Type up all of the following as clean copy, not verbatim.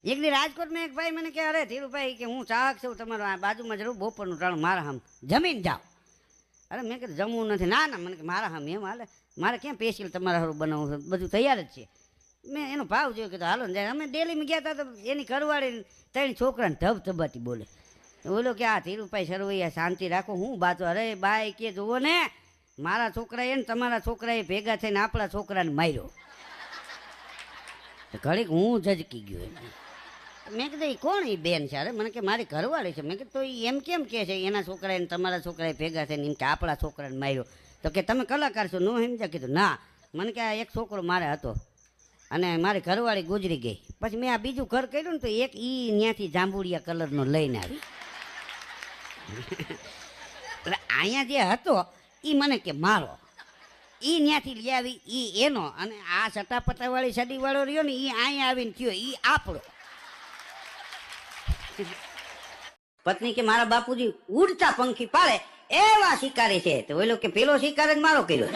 એક દી રાજકોટમાં એક ભાઈ મને કહે, અરે ધીરુભાઈ કે હું ચાહક છું તમારો, આ બાજુમાં જરૂર બપોરનું ટાણું મારા હામ જમીન જાઓ. અરે મેં કીધું જમવું નથી. ના ના, મને કે મારા હામ એમ હાલે, મારે ક્યાં સ્પેશિયલ તમારા હારું બનાવવું છે, બધું તૈયાર જ છે. મેં એનો ભાવ જોયો, કીધું હાલો ને જાય. અમે ડેલીમાં ગયા હતા તો એની ઘરવાળી 3 છોકરાને ધબધબાટી બોલે. બોલો કે આ ધીરુભાઈ સરવૈયા શાંતિ રાખો, હું બાતો. અરે બાઈ કે જુઓ ને, મારા છોકરાએ ને તમારા છોકરાએ ભેગા થઈને આપણા છોકરાને માર્યો. ઘડીક હું ઝજકી ગયો એમ. મેં કીધું એ કોણ એ બેન છે? અરે મને કે મારી ઘરવાળી છે. મેં કીધું તો એમ કેમ કે છે એના છોકરાએ ને તમારા છોકરાએ ભેગા થઈને એમ કે આપણા છોકરાને માર્યો? તો કે તમે કલાકાર છો, નો સમજ્યા? કીધું ના. મને કે આ એક છોકરો મારે હતો અને મારી ઘરવાળી ગુજરી ગઈ. પછી મેં આ બીજું ઘર કર્યું ને તો એક ઈ ત્યાંથી જાંબુડિયા કલરનો લઈને આવી. એટલે અહીંયા જે હતો એ મને કે મારો, એ ત્યાંથી લઈ આવી એ એનો, અને આ સટાપટાવાળી સડીવાળો રહ્યો ને એ અહીંયા આવીને થયો એ આપણો. પત્ની કે મારા બાપુજી ઉડતા પંખી પાડે એવા શિકારી છે. તો ઓલો કે પેલો શિકાર જ મારો કર્યો.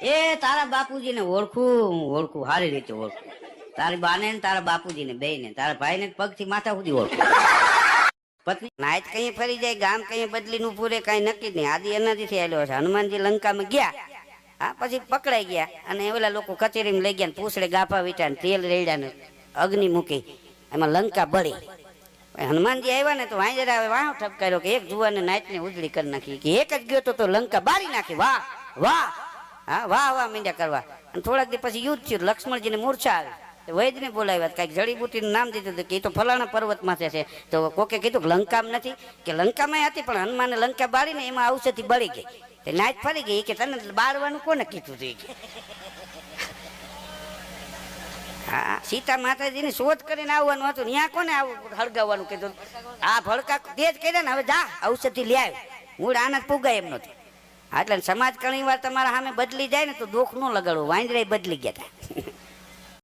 એ તારા બાપુજીને ઓળખું સારી રીતે ઓળખું. તારી બાને ને તારા બાપુજીને બેયને, તારા ભાઈને પગથી માથા સુધી ઓળખું. પત્ની નાઈટ કઈ ફરી જાય, ગામ કઈ બદલીને ઉભું રહે, કઈ નક્કી જ નહીં. આદિ એનાથી આવેલો છે. હનુમાનજી લંકામાં ગયા, હા, પછી પકડાઈ ગયા અને ઓલા લોકો કચેરીમાં લઈ ગયા, પૂછડે ગાફા વીટા તેલ રેડ્યા ને અગ્નિ મૂકી, એમાં લંકા બળી. હનુમાનજી આવ્યા ને તો વાંજરા આવે વાહ ઠપકાર્યો કે એક જુવાને નાઈટને ઉજળી કરી નાખી, કે એક જ ગયો તો લંકા બાળી નાખી. વાહ વાહ, હા, વાહ વાહ મીંડ્યા કરવા. અને થોડાક દી પછી યુદ્ધ થયું, લક્ષ્મણજીને મૂર્છા આવી. વૈદને બોલાવ્યા, કાંઈક જડીબુટીનું નામ દીધું હતું કે એ તો ફલાણા પર્વતમાં છે. તો કોકે કીધું કે લંકામાં નથી, કે લંકામાં હતી પણ હનુમાને લંકા બાળીને એમાં ઔષધિ બળી ગઈ. તે નાઈટ ફરી ગઈ કે તને બાળવાનું કોને કીધું હતું? હા, સીતા માતાજીની શોધ કરીને આવવાનું હતું, ત્યાં કોને આવું હળગાવવાનું કીધું? આ ભડકા તે જ કર્યા ને, હવે જા ઔષધિ લે આવ્યો. મૂળ આનંદ પુગાય એમ નથી. એટલે સમાજ ઘણી વાર તમારા સામે બદલી જાય ને તો દુઃખ ન લગાડવું. વાંદરા બદલી ગયા હતા.